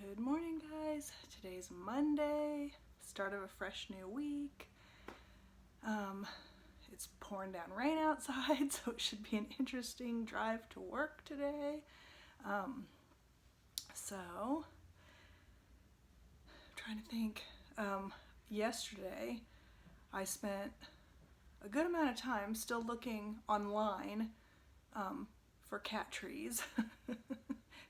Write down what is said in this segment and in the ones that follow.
Good morning, guys. Today's Monday, start of a fresh new week. It's pouring down rain outside, so it should be an interesting drive to work today. So, I'm trying to think. Yesterday, I spent a good amount of time still looking online for cat trees.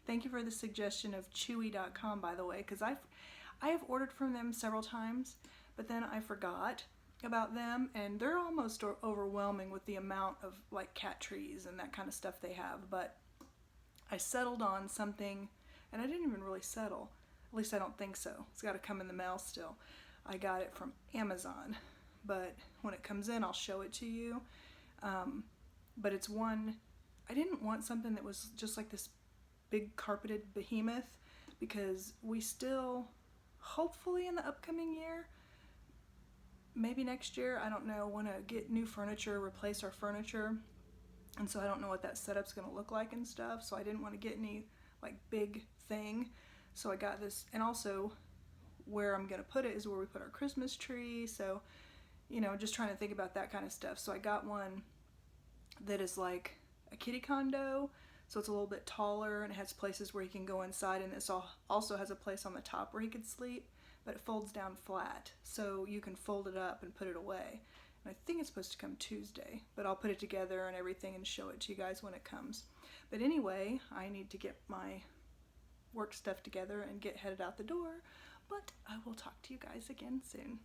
Thank you for the suggestion of Chewy.com, by the way, because I have ordered from them several times, but then I forgot about them, and they're almost overwhelming with the amount of like cat trees and that kind of stuff they have. But I settled on something, and I didn't even really settle. At least I don't think so. It's got to come in the mail still. I got it from Amazon, but when it comes in, I'll show it to you. But it's one, I didn't want something that was just like this big carpeted behemoth, because we still, hopefully in the upcoming year, maybe next year, I don't know, want to get new furniture, replace our furniture, and so I don't know what that setup's going to look like and stuff, so I didn't want to get any like big thing, so I got this. And also where I'm going to put it is where we put our Christmas tree, so you know, just trying to think about that kind of stuff. So I got one that is like a kitty condo, so it's a little bit taller and it has places where he can go inside, and this also has a place on the top where he could sleep, but it folds down flat, so you can fold it up and put it away. And I think it's supposed to come Tuesday, but I'll put it together and everything and show it to you guys when it comes. But anyway, I need to get my work stuff together and get headed out the door, but I will talk to you guys again soon.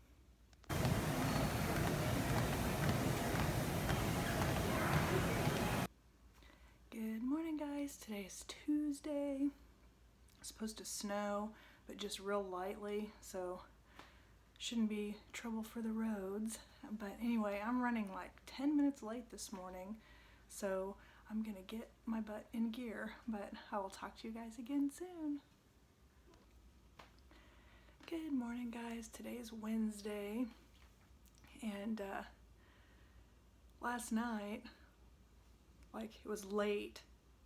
Good morning, guys. Today is Tuesday. It's supposed to snow, but just real lightly, so shouldn't be trouble for the roads. But anyway, I'm running like 10 minutes late this morning, so I'm gonna get my butt in gear, but I will talk to you guys again soon. Good morning, guys. Today is Wednesday, and last night, like, it was late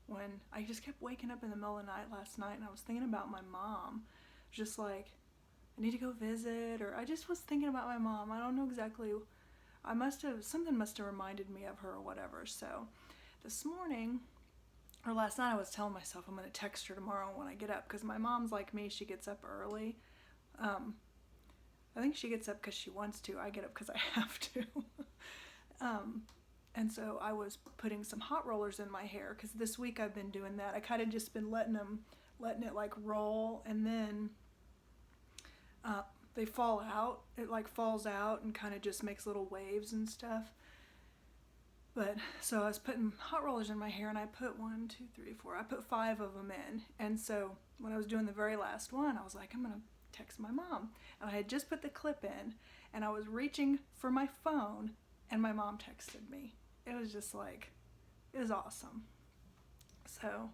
when I just kept waking up in the middle of the night last night, and I was thinking about my mom. Just like, I need to go visit, or I just was thinking about my mom. I don't know exactly. Something must have reminded me of her or whatever. So this morning, or last night, I was telling myself I'm going to text her tomorrow when I get up, because my mom's like me. She gets up early. I think she gets up because she wants to. I get up because I have to. And so I was putting some hot rollers in my hair, because this week I've been doing that. I kind of just been letting it like roll, and then they fall out. It like falls out and kind of just makes little waves and stuff. But so I was putting hot rollers in my hair, and I put 1, 2, 3, 4. I put 5 of them in. And so when I was doing the very last one, I was like, I'm gonna text my mom. And I had just put the clip in, and I was reaching for my phone, and my mom texted me. It was just like, it was awesome. So,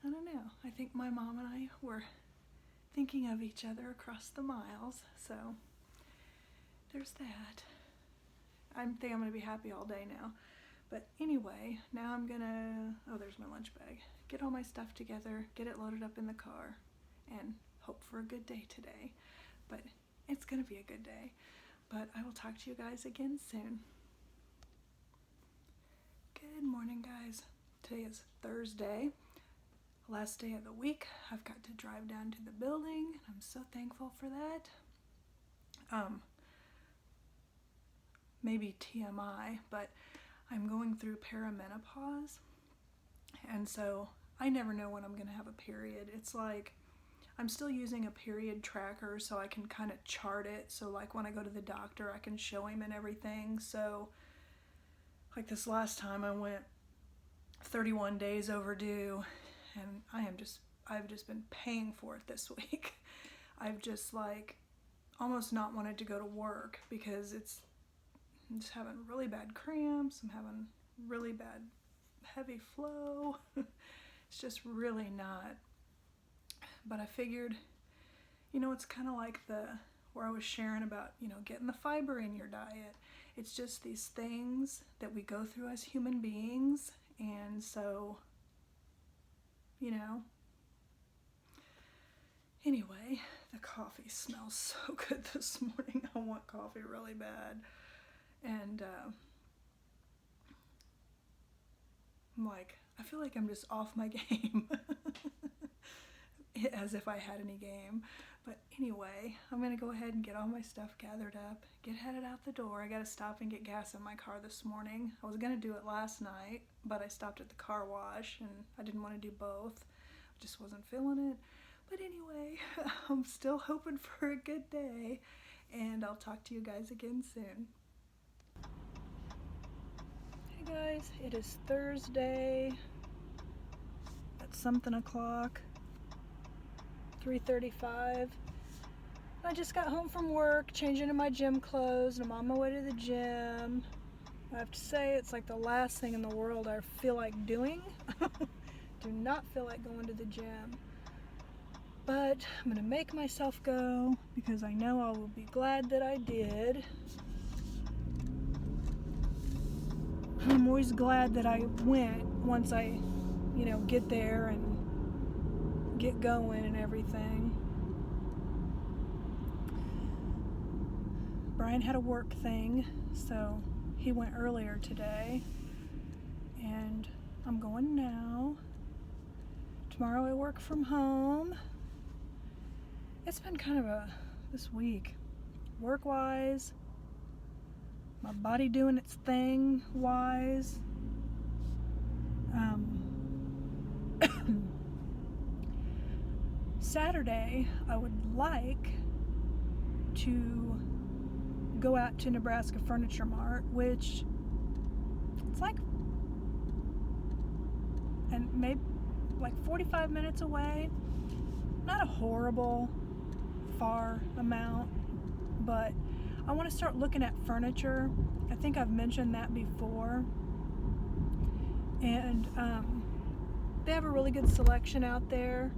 I don't know. I think my mom and I were thinking of each other across the miles. So, there's that. I think I'm going to be happy all day now. But anyway, now I'm going to, oh, there's my lunch bag. Get all my stuff together, get it loaded up in the car, and hope for a good day today. But it's going to be a good day. But I will talk to you guys again soon. Good morning, guys. Today is Thursday, last day of the week. I've got to drive down to the building, and I'm so thankful for that. Maybe TMI, but I'm going through perimenopause, and so I never know when I'm going to have a period. It's like I'm still using a period tracker, so I can kind of chart it, so like when I go to the doctor I can show him and everything. So like this last time I went 31 days overdue, and I've just been paying for it this week. I've just like almost not wanted to go to work, because I'm just having really bad cramps. I'm having really bad heavy flow. It's just really not. But I figured, you know, it's kind of like where I was sharing about, you know, getting the fiber in your diet. It's just these things that we go through as human beings, and so, you know, Anyway, the coffee smells so good this morning. I want coffee really bad. And I'm like, I feel like I'm just off my game. As if I had any game. But anyway, I'm going to go ahead and get all my stuff gathered up, get headed out the door. I got to stop and get gas in my car this morning. I was going to do it last night, but I stopped at the car wash and I didn't want to do both. I just wasn't feeling it. But anyway, I'm still hoping for a good day, and I'll talk to you guys again soon. Hey guys, it is Thursday at something o'clock. 3:35. I just got home from work, changing into my gym clothes, and I'm on my way to the gym. I have to say, it's like the last thing in the world I feel like doing. Do not feel like going to the gym. But I'm gonna make myself go because I know I will be glad that I did. I'm always glad that I went once I, get there and get going and everything. Brian had a work thing, so he went earlier today, and I'm going now. Tomorrow I work from home. It's been kind of this week, work-wise, my body doing its thing wise. Saturday, I would like to go out to Nebraska Furniture Mart, which it's like, and maybe like 45 minutes away. Not a horrible far amount, but I want to start looking at furniture. I think I've mentioned that before. And they have a really good selection out there.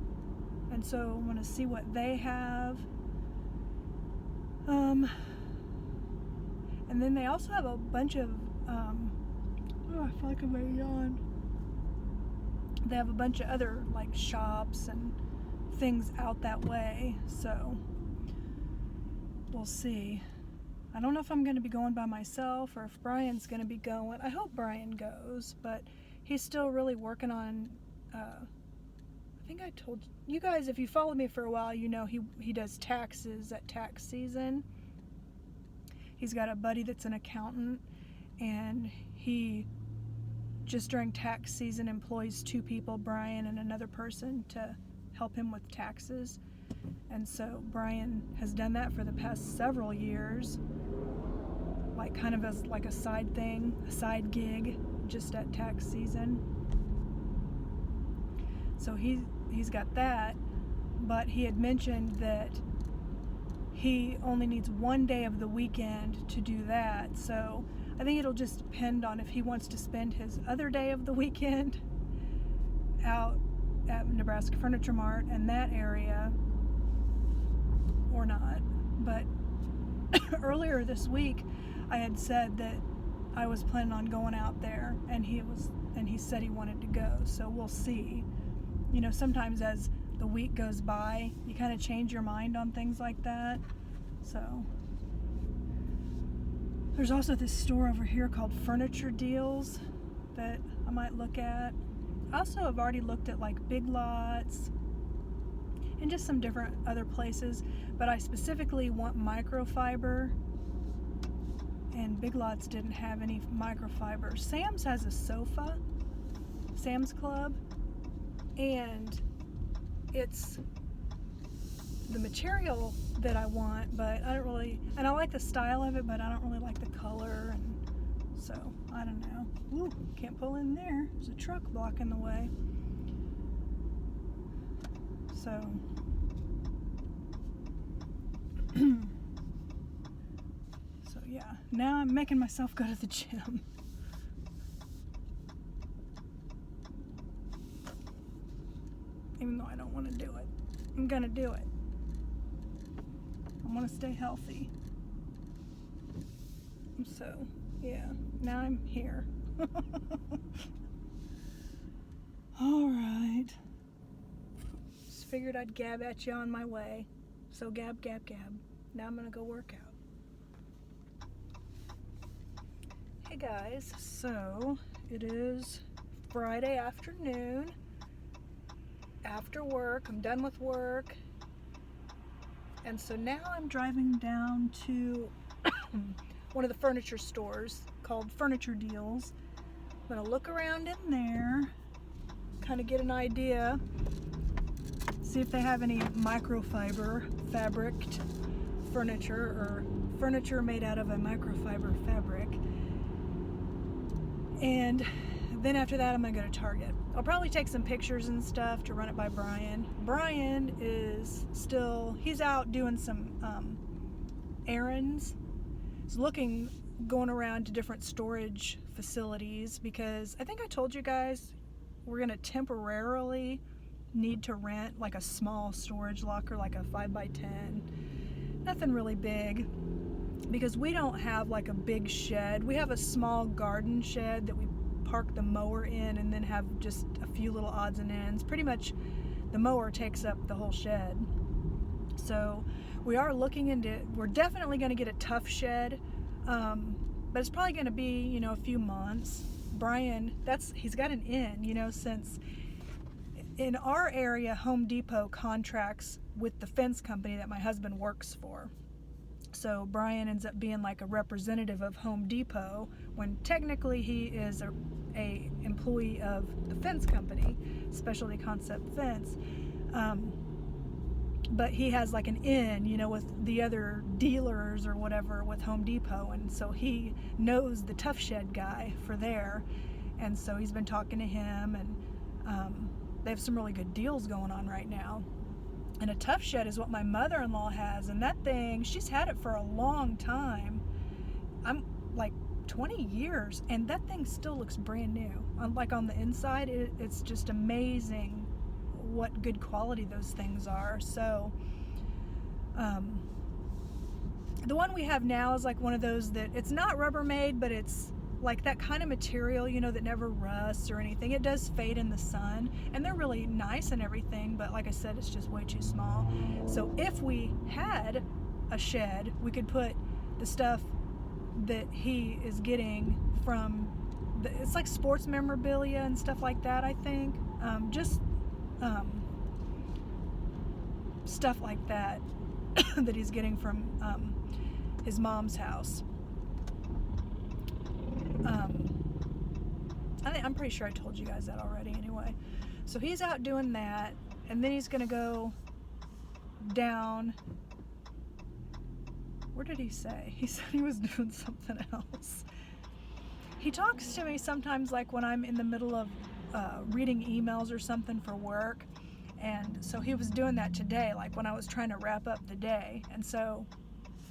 And so I want to see what they have. And then they also have a bunch of, I feel like I'm going to yawn. They have a bunch of other like shops and things out that way. So we'll see. I don't know if I'm going to be going by myself or if Brian's going to be going. I hope Brian goes, but he's still really working on, I think I told you guys, if you followed me for a while, you know he does taxes at tax season. He's got a buddy that's an accountant, and he just during tax season employs 2 people, Brian and another person, to help him with taxes. And so Brian has done that for the past several years, like kind of as like a side thing, a side gig, just at tax season. So he's got that, but he had mentioned that he only needs 1 day of the weekend to do that. So I think it'll just depend on if he wants to spend his other day of the weekend out at Nebraska Furniture Mart and that area or not. But earlier this week I had said that I was planning on going out there, and he said he wanted to go. So we'll see. Sometimes as the week goes by, you kind of change your mind on things like that. So there's also this store over here called Furniture Deals that I might look at. I also have already looked at like Big Lots and just some different other places, but I specifically want microfiber, and Big Lots didn't have any microfiber. Sam's has a sofa, Sam's Club, and it's the material that I want, but I don't really, and I like the style of it, but I don't really like the color, and so I don't know. Ooh, can't pull in there. There's a truck blocking the way. So yeah, now I'm making myself go to the gym. Even though I don't want to do it, I'm gonna do it. I want to stay healthy. So yeah, now I'm here. All right. Just figured I'd gab at you on my way. So gab, gab, gab. Now I'm gonna go work out. Hey guys, so it is Friday afternoon. After work, I'm done with work. And so now I'm driving down to one of the furniture stores called Furniture Deals. I'm gonna look around in there, kind of get an idea, see if they have any microfiber fabriced furniture or furniture made out of a microfiber fabric. And then after that, I'm gonna go to Target. I'll probably take some pictures and stuff to run it by Brian. Brian is still, he's out doing some errands. He's going around to different storage facilities because I think I told you guys we're gonna temporarily need to rent like a small storage locker, like a 5x10. Nothing really big, because we don't have like a big shed. We have a small garden shed that we park the mower in and then have just a few little odds and ends. Pretty much the mower takes up the whole shed. So we are looking into, we're definitely going to get a tough shed, but it's probably going to be, a few months. Brian, he's got an in, since in our area, Home Depot contracts with the fence company that my husband works for. So Brian ends up being like a representative of Home Depot when technically he is a employee of the fence company, Specialty Concept Fence. But he has like an in, with the other dealers or whatever with Home Depot, and so he knows the Tough Shed guy for there, and so he's been talking to him, and they have some really good deals going on right now. And a Tough Shed is what my mother-in-law has, and that thing, she's had it for a long time. I'm like 20 years, and that thing still looks brand new. Like on the inside, it's just amazing what good quality those things are. So the one we have now is like one of those that it's not Rubbermaid, but it's like that kind of material, that never rusts or anything. It does fade in the sun, and they're really nice and everything, but like I said, it's just way too small. So if we had a shed, we could put the stuff that he is getting from it's like sports memorabilia and stuff like that, I think. Stuff like that that he's getting from his mom's house. I'm pretty sure I told you guys that already anyway. So he's out doing that, and then he's gonna go down. Where did he say? He said he was doing something else. He talks to me sometimes like when I'm in the middle of reading emails or something for work, and so he was doing that today, like when I was trying to wrap up the day, and so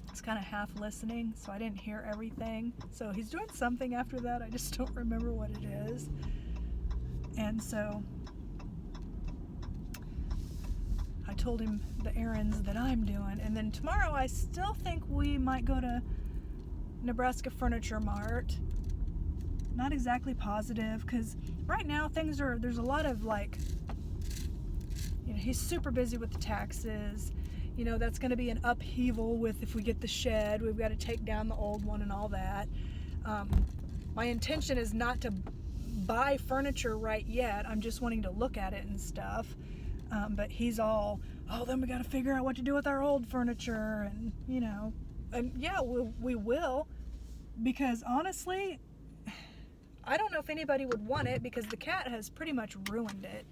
it's kind of half listening, so I didn't hear everything. So he's doing something after that, I just don't remember what it is. And so I told him the errands that I'm doing, and then tomorrow I still think we might go to Nebraska Furniture Mart. Not exactly positive, because right now there's a lot of like, he's super busy with the taxes. That's going to be an upheaval with if we get the shed, we've got to take down the old one and all that. My intention is not to buy furniture right yet. I'm just wanting to look at it and stuff. But he's all, then we got to figure out what to do with our old furniture, and and yeah, we will, because honestly, I don't know if anybody would want it, because the cat has pretty much ruined it.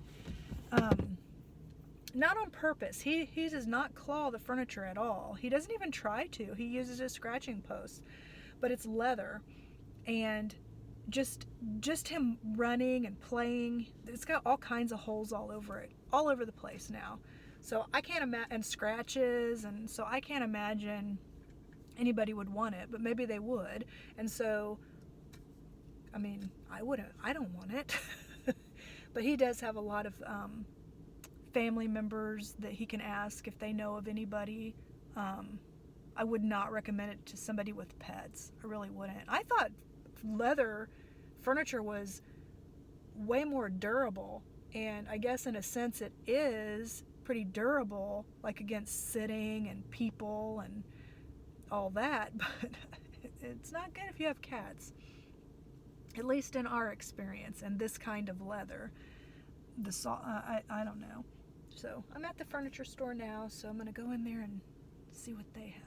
Not on purpose. He does not claw the furniture at all. He doesn't even try to. He uses his scratching post, but it's leather, and just him running and playing, it's got all kinds of holes all over the place now. So I can't imagine, and scratches, and so I can't imagine anybody would want it, but maybe they would. And so, I don't want it. But he does have a lot of family members that he can ask if they know of anybody. I would not recommend it to somebody with pets. I really wouldn't. I thought leather furniture was way more durable And I guess in a sense it is pretty durable, like against sitting and people and all that, but it's not good if you have cats. At least in our experience, and this kind of leather. I don't know. So I'm at the furniture store now, so I'm gonna go in there and see what they have.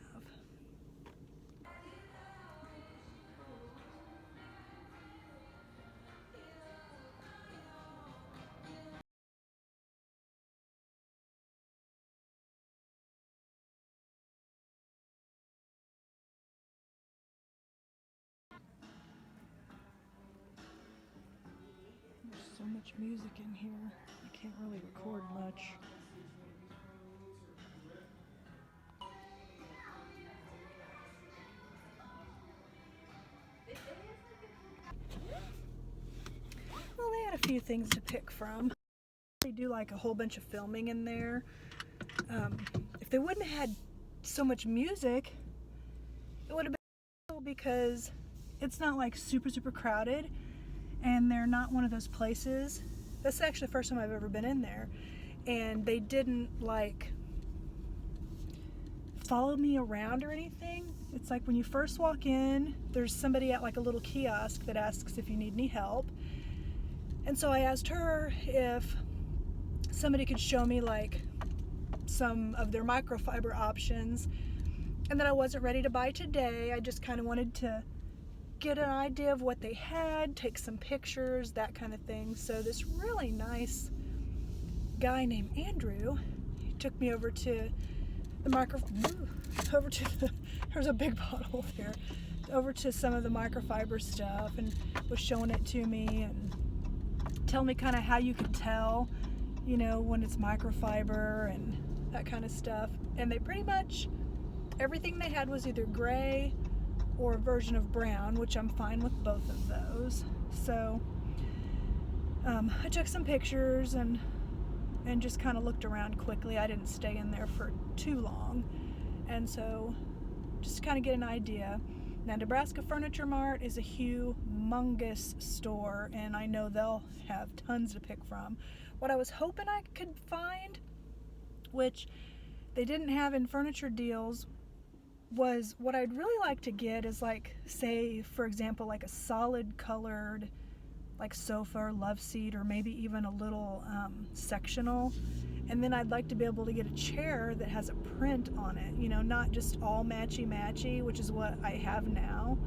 There's so much music in here, I can't really record much. Well, they had a few things to pick from. They do like a whole bunch of filming in there. If they wouldn't have had so much music, it would have been cool because it's not like super crowded, and they're not one of those places. That's actually the first time I've ever been in there, and they didn't like follow me around or anything. It's like when you first walk in, there's somebody at like a little kiosk that asks if you need any help. And so I asked her if somebody could show me like some of their microfiber options, and that I wasn't ready to buy today. I just kind of wanted to get an idea of what they had, take some pictures, that kind of thing. So this really nice guy named Andrew, he took me over to the there's a big bottle there, over to some of the microfiber stuff, and was showing it to me and telling me kind of how you could tell, you know, when it's microfiber and that kind of stuff. And they pretty much, everything they had was either gray or a version of brown, which I'm fine with both of those. So I took some pictures and just kind of looked around quickly. I didn't stay in there for too long, and so just to kind of get an idea. Now, Nebraska Furniture Mart is a humongous store, and I know they'll have tons to pick from. What I was hoping I could find, which they didn't have in furniture deals, was what I'd really like to get is like, say, for example, like a solid colored like sofa or love seat, or maybe even a little sectional. And then I'd like to be able to get a chair that has a print on it, you know, not just all matchy, which is what I have now.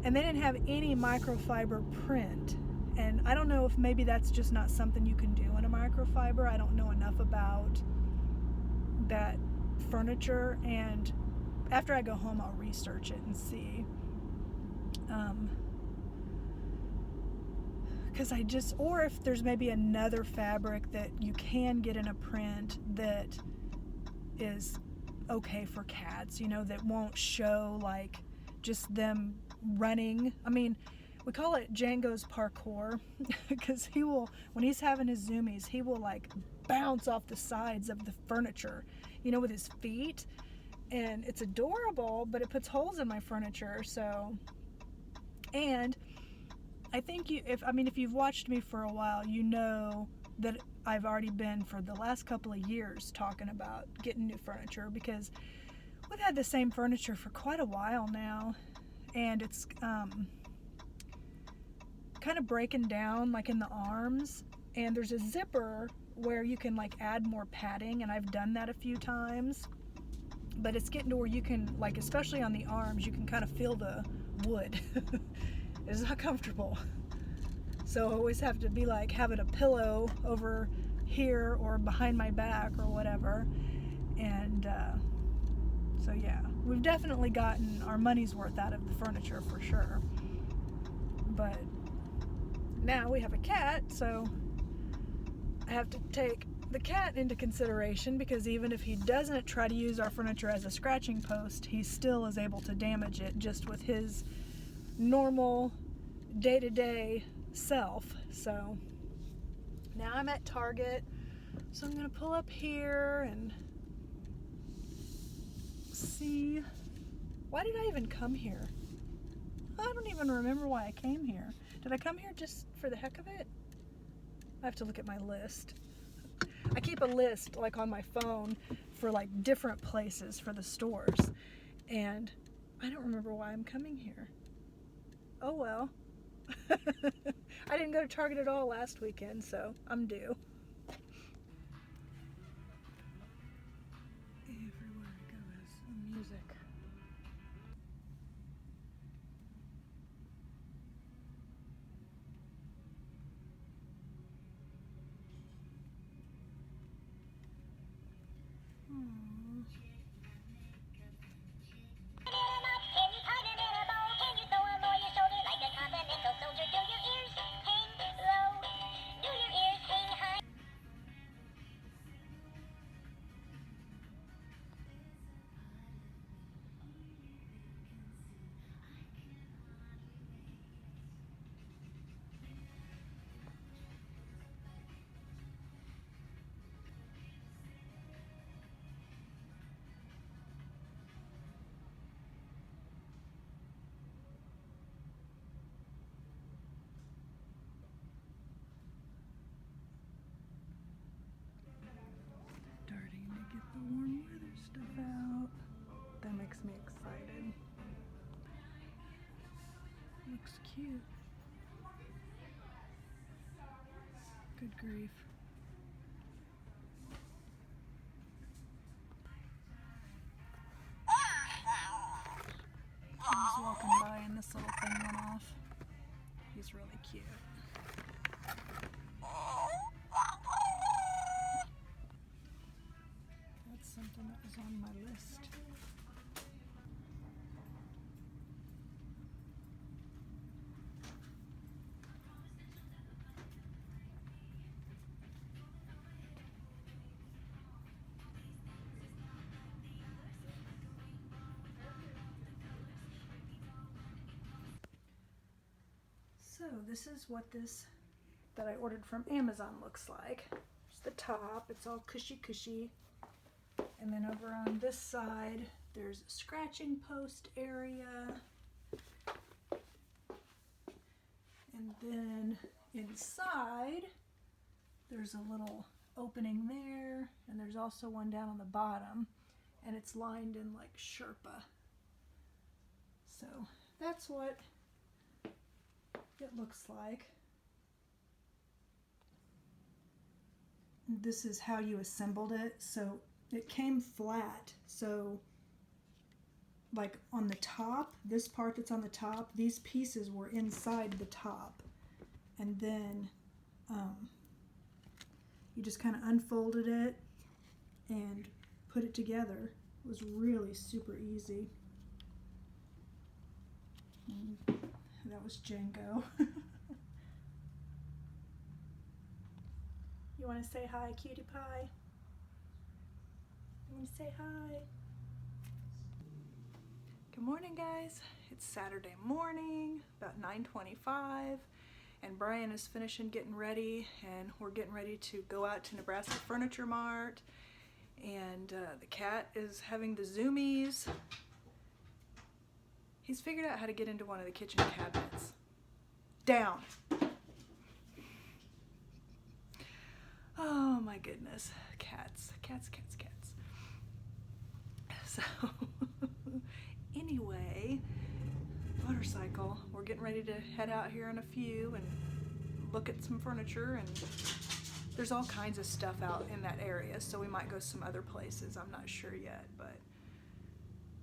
And they didn't have any microfiber print. And I don't know if maybe that's just not something you can do in a microfiber. I don't know enough about that furniture, and after I go home I'll research it and see. Because or if there's maybe another fabric that you can get in a print that is okay for cats, you know, that won't show like just them running. I mean, we call it Django's parkour because he will, when he's having his zoomies, he will like bounce off the sides of the furniture, you know, with his feet. And it's adorable, but it puts holes in my furniture. So, and I think if you've watched me for a while, you know that I've already been for the last couple of years talking about getting new furniture, because we've had the same furniture for quite a while now, and it's kind of breaking down like in the arms, and there's a zipper where you can like add more padding, and I've done that a few times, but it's getting to where you can, like, especially on the arms, you can kind of feel the wood. It's not comfortable. So I always have to be like having a pillow over here or behind my back or whatever. And so yeah, we've definitely gotten our money's worth out of the furniture for sure. But now we have a cat, so I have to take the cat into consideration, because even if he doesn't try to use our furniture as a scratching post, he still is able to damage it just with his normal day-to-day self. So now I'm at Target, so I'm gonna pull up here and see. Why did I even come here? I don't even remember why I came here. Did I come here just for the heck of it? I have to look at my list. I keep a list like on my phone for like different places for the stores, and I don't remember why I'm coming here. Oh well. I didn't go to Target at all last weekend, so I'm due. Everywhere I go is music. Starting to get the warm weather stuff out. That makes me excited. Looks cute. Good grief. I was walking by and this little thing went off. He's really cute. That's something that was on my list. So this is what this that I ordered from Amazon looks like. It's the top, it's all cushy. And then over on this side, there's a scratching post area. And then inside, there's a little opening there, and there's also one down on the bottom, and it's lined in like Sherpa. So that's what it looks like. This is how you assembled it. So it came flat. So like on the top, this part that's on the top, these pieces were inside the top. And then you just kind of unfolded it and put it together. It was really super easy. And that was Django. You want to say hi, cutie pie? You want to say hi? Good morning, guys. It's Saturday morning, about 9:25, and Brian is finishing getting ready, and we're getting ready to go out to Nebraska Furniture Mart, and the cat is having the zoomies. He's figured out how to get into one of the kitchen cabinets. Down. Oh my goodness. Cats. So, anyway, motorcycle. We're getting ready to head out here in a few and look at some furniture, and there's all kinds of stuff out in that area, so we might go some other places. I'm not sure yet, but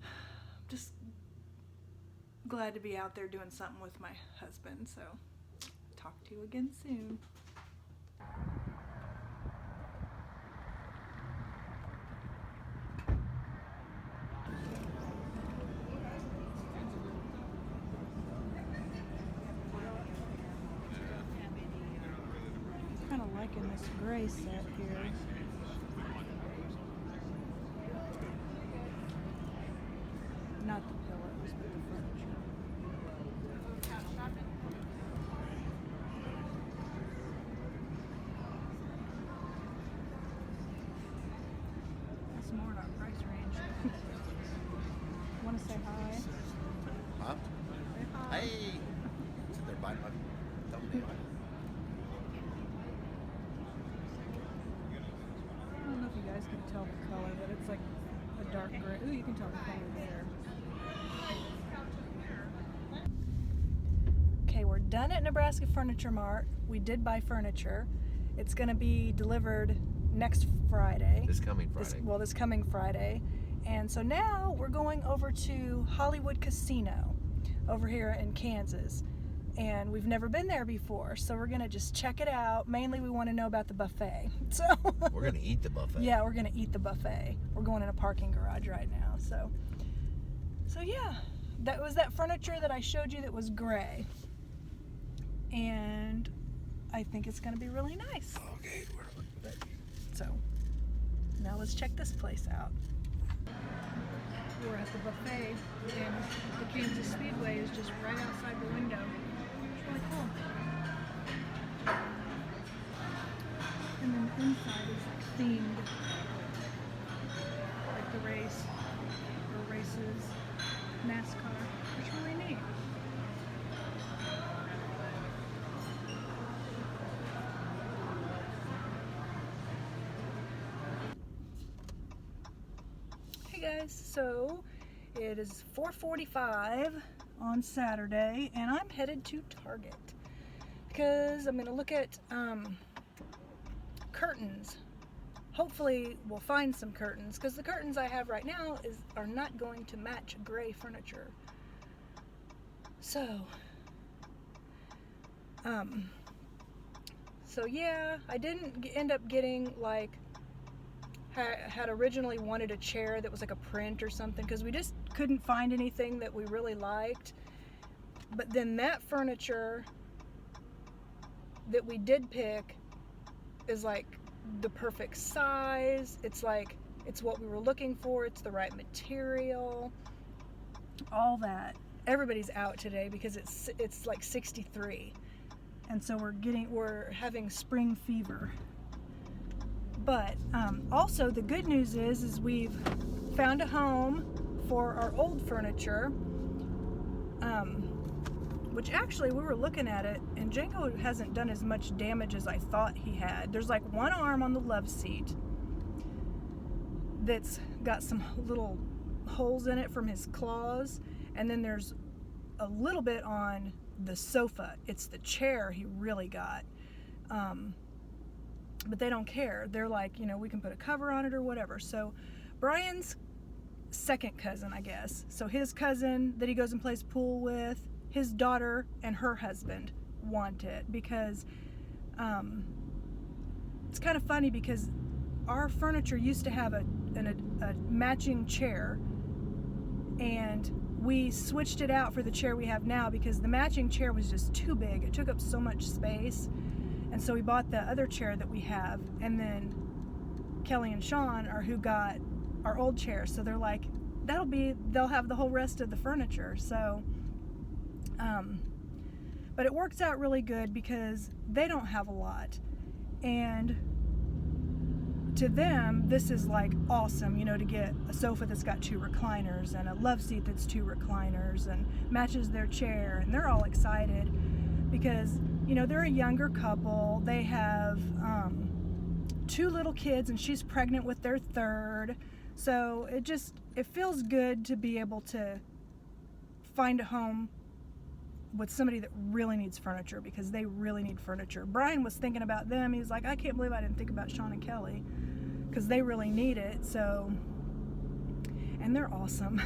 I'm just glad to be out there doing something with my husband, so talk to you again soon. Kind of liking this gray set here. Not the pillows, but the furniture. That's more in our price range. Want to say hi? Huh? Say hi. Hey! So they're buying my thumbnail. tell the color, but it's like a dark gray. Ooh, you can tell the color there. Okay, we're done at Nebraska Furniture Mart. We did buy furniture. It's going to be delivered next Friday. This coming Friday. This coming Friday. And so now we're going over to Hollywood Casino over here in Kansas. And we've never been there before, so we're going to just check it out. Mainly we want to know about the buffet. So we're going to eat the buffet. Yeah, we're going to eat the buffet. We're going in a parking garage right now. So yeah, that was that furniture that I showed you that was gray. And I think it's going to be really nice. Okay, so now let's check this place out. We're at the buffet, and the Kansas Speedway is just right outside the window. It's really cool. And then the inside is like themed, like the race or races, NASCAR. It's really neat. Hey guys, so it is 4:45 on Saturday, and I'm headed to Target because I'm going to look at curtains. Hopefully we'll find some curtains, because the curtains I have right now are not going to match gray furniture. So yeah, I didn't end up getting like had originally wanted a chair that was like a print or something, because we just couldn't find anything that we really liked. But then that furniture that we did pick is like the perfect size. It's like, it's what we were looking for. It's the right material, all that. Everybody's out today because it's like 63, and so we're having spring fever. But also the good news is we've found a home for our old furniture, which actually we were looking at it, and Django hasn't done as much damage as I thought he had. There's like one arm on the love seat that's got some little holes in it from his claws, and then there's a little bit on the sofa. It's the chair he really got. But they don't care. They're like, you know, we can put a cover on it or whatever. So Brian's second cousin, I guess, so his cousin that he goes and plays pool with, his daughter and her husband want it, because it's kind of funny, because our furniture used to have a matching chair, and we switched it out for the chair we have now because the matching chair was just too big. It took up so much space. And so we bought the other chair that we have, and then Kelly and Sean are who got our old chair. So they're like, they'll have the whole rest of the furniture. So, but it works out really good because they don't have a lot. And to them, this is like awesome, you know, to get a sofa that's got 2 recliners and a love seat that's 2 recliners and matches their chair. And they're all excited because, you know, they're a younger couple. They have 2 little kids, and she's pregnant with their 3rd. So it feels good to be able to find a home with somebody that really needs furniture, because they really need furniture. Brian was thinking about them. He's like, I can't believe I didn't think about Sean and Kelly, because they really need it. So, and they're awesome.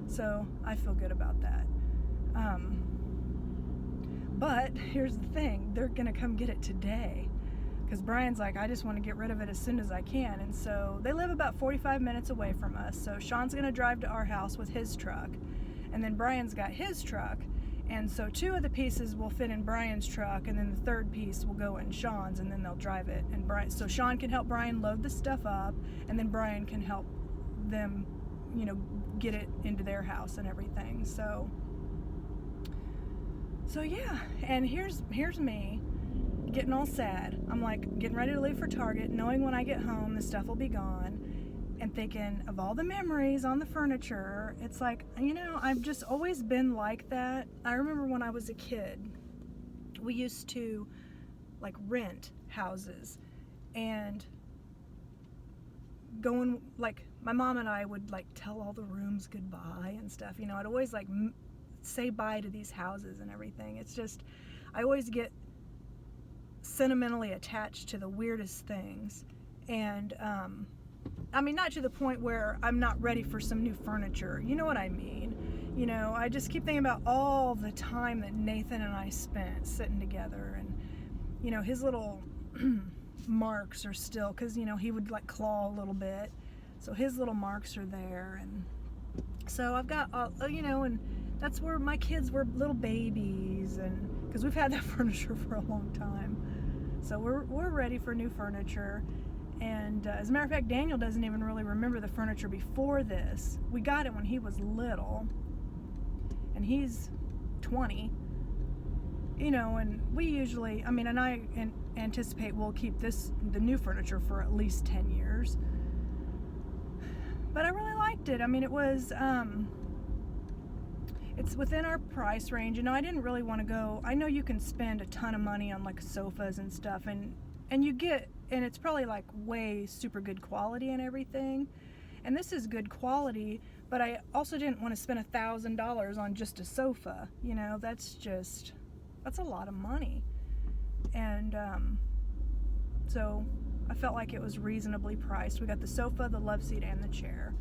So I feel good about that. But here's the thing, they're gonna come get it today, because Brian's like, I just want to get rid of it as soon as I can. And so they live about 45 minutes away from us. So Sean's gonna drive to our house with his truck, and then Brian's got his truck. And so 2 of the pieces will fit in Brian's truck, and then the 3rd piece will go in Sean's, and then they'll drive it. And so Sean can help Brian load the stuff up, and then Brian can help them, you know, get it into their house and everything. So yeah, and here's me getting all sad. I'm like getting ready to leave for Target, knowing when I get home the stuff will be gone, and thinking of all the memories on the furniture. It's like, you know, I've just always been like that. I remember when I was a kid, we used to like rent houses, and going, like, my mom and I would like tell all the rooms goodbye and stuff. You know, I'd always like say bye to these houses and everything. It's just, I always get sentimentally attached to the weirdest things. And I mean, not to the point where I'm not ready for some new furniture. You know what I mean? You know, I just keep thinking about all the time that Nathan and I spent sitting together, and, you know, his little marks are still, because, you know, he would like claw a little bit, so his little marks are there. And so I've got, you know, and that's where my kids were little babies, and because we've had that furniture for a long time, so we're ready for new furniture. And as a matter of fact, Daniel doesn't even really remember the furniture before this. We got it when he was little, and he's 20, you know, and we usually, I mean, and I anticipate we'll keep the new furniture for at least 10 years. But I really liked it. I mean, it was, it's within our price range. You know, I didn't really want to go, I know you can spend a ton of money on like sofas and stuff, and you get, and it's probably like way super good quality and everything. And this is good quality, but I also didn't want to spend $1,000 on just a sofa. You know, that's a lot of money. And so I felt like it was reasonably priced. We got the sofa, the love seat, and the chair.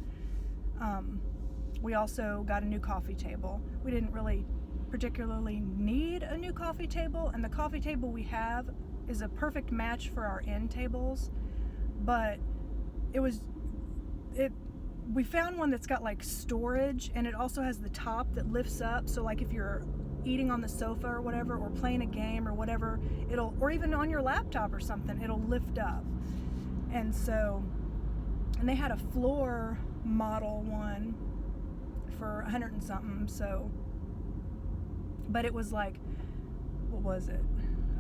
We also got a new coffee table. We didn't really particularly need a new coffee table, and the coffee table we have is a perfect match for our end tables, but we found one that's got like storage, and it also has the top that lifts up, so like if you're eating on the sofa or whatever, or playing a game or whatever, or even on your laptop or something, it'll lift up. And so, and they had a floor model one for $100 and something, so, but it was like, what was it?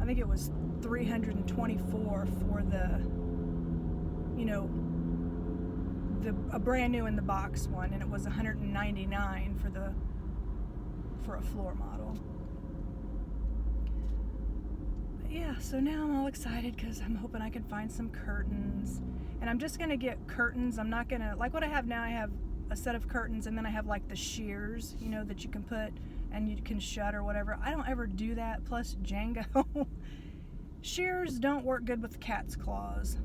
I think it was $324 for the, you know, a brand new in the box one, and it was $199 for a floor model. But yeah, so now I'm all excited because I'm hoping I can find some curtains, and I'm just gonna get curtains. I'm not gonna, like what I have now, I have a set of curtains, and then I have like the shears, you know, that you can put and you can shut or whatever. I don't ever do that. Plus Django shears don't work good with cat's claws.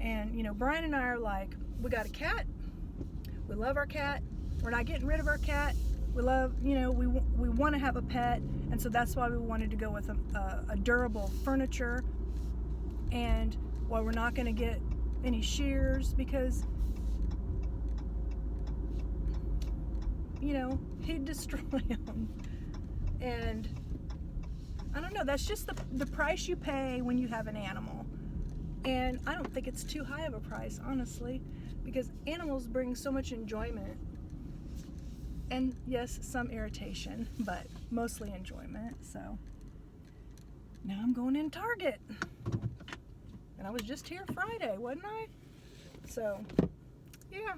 And you know, Brian and I are like, we got a cat, we love our cat, we're not getting rid of our cat, we love, you know, we want to have a pet, and so that's why we wanted to go with a durable furniture, and why we're not going to get any shears, because, you know, he'd destroy them. And I don't know, that's just the price you pay when you have an animal. And I don't think it's too high of a price, honestly, because animals bring so much enjoyment. And yes, some irritation, but mostly enjoyment. So now I'm going in Target. And I was just here Friday, wasn't I? So, yeah.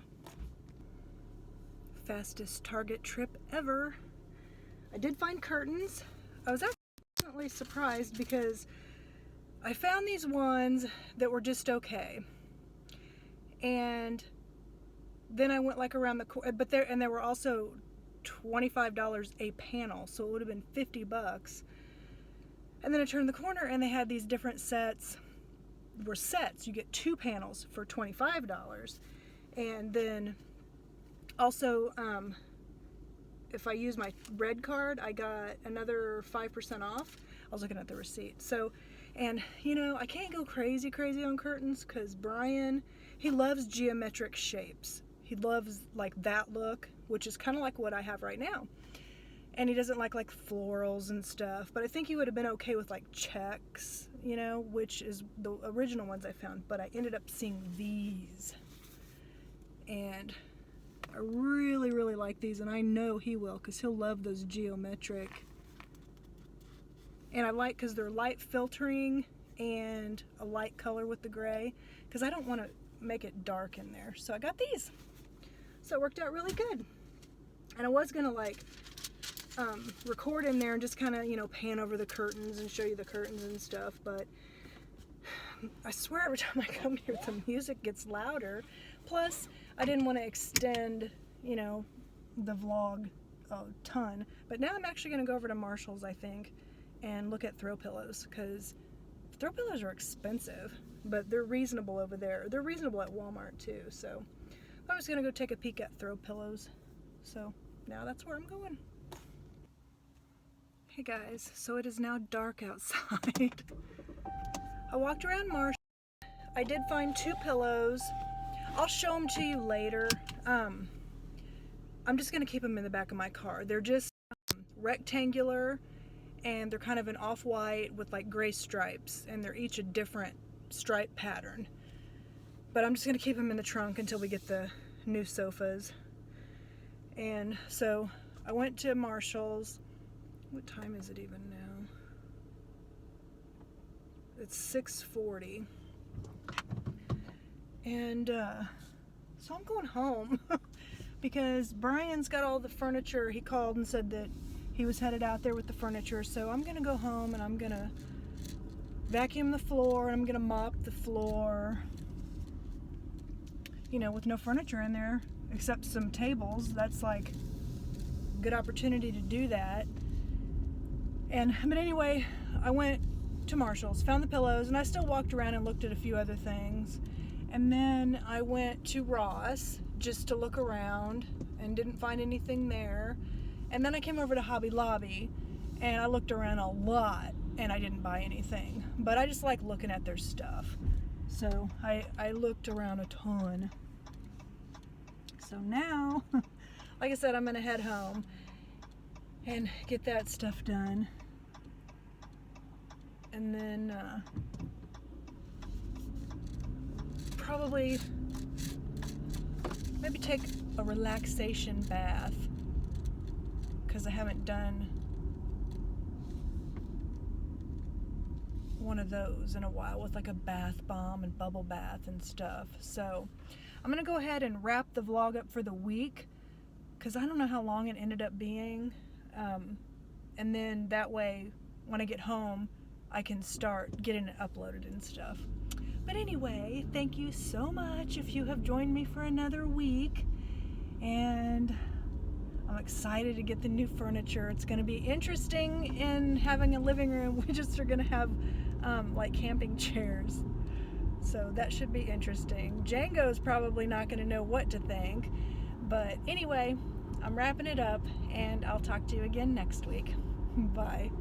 Fastest Target trip ever. I did find curtains. I was actually surprised because I found these ones that were just okay, and then I went like around the corner, but there were also $25 a panel, so it would have been $50. And then I turned the corner and they had these different sets. Were sets. You get 2 panels for $25, and then also if I use my red card, I got another 5% off. I was looking at the receipt. So, and you know, I can't go crazy on curtains because Brian, he loves geometric shapes. He loves like that look, which is kind of like what I have right now. And he doesn't like florals and stuff, but I think he would have been okay with like checks, you know, which is the original ones I found. But I ended up seeing these, and I really like these, and I know he will, because he'll love those geometric. And I like, because they're light filtering and a light color with the gray, because I don't want to make it dark in there. So I got these. So it worked out really good. And I was going to like record in there and just kind of, you know, pan over the curtains and show you the curtains and stuff, but I swear every time I come here the music gets louder. Plus, I didn't want to extend, you know, the vlog a ton. But now I'm actually going to go over to Marshall's, I think, and look at throw pillows, because throw pillows are expensive, but they're reasonable over there. They're reasonable at Walmart too, so I was going to go take a peek at throw pillows. So now that's where I'm going. Hey guys, so it is now dark outside. I walked around Marshall. I did find 2 pillows. I'll show them to you later. I'm just gonna keep them in the back of my car. They're just rectangular, and they're kind of an off-white with like gray stripes, and they're each a different stripe pattern. But I'm just gonna keep them in the trunk until we get the new sofas. And so I went to Marshall's. What time is it even now? It's 6:40. And so I'm going home because Brian's got all the furniture. He called and said that he was headed out there with the furniture. So I'm gonna go home and I'm gonna vacuum the floor, and I'm gonna mop the floor, you know, with no furniture in there except some tables. That's like a good opportunity to do that. But anyway, I went to Marshall's, found the pillows, and I still walked around and looked at a few other things. And then I went to Ross just to look around and didn't find anything there. And then I came over to Hobby Lobby and I looked around a lot and I didn't buy anything. But I just like looking at their stuff. So I looked around a ton. So now, like I said, I'm gonna head home and get that stuff done. And then probably maybe take a relaxation bath, because I haven't done one of those in a while with like a bath bomb and bubble bath and stuff. So I'm gonna go ahead and wrap the vlog up for the week, because I don't know how long it ended up being, and then that way when I get home I can start getting it uploaded and stuff. But anyway, thank you so much if you have joined me for another week, and I'm excited to get the new furniture. It's going to be interesting in having a living room. We just are going to have like camping chairs, so that should be interesting. Django's probably not going to know what to think, but anyway, I'm wrapping it up, and I'll talk to you again next week. Bye.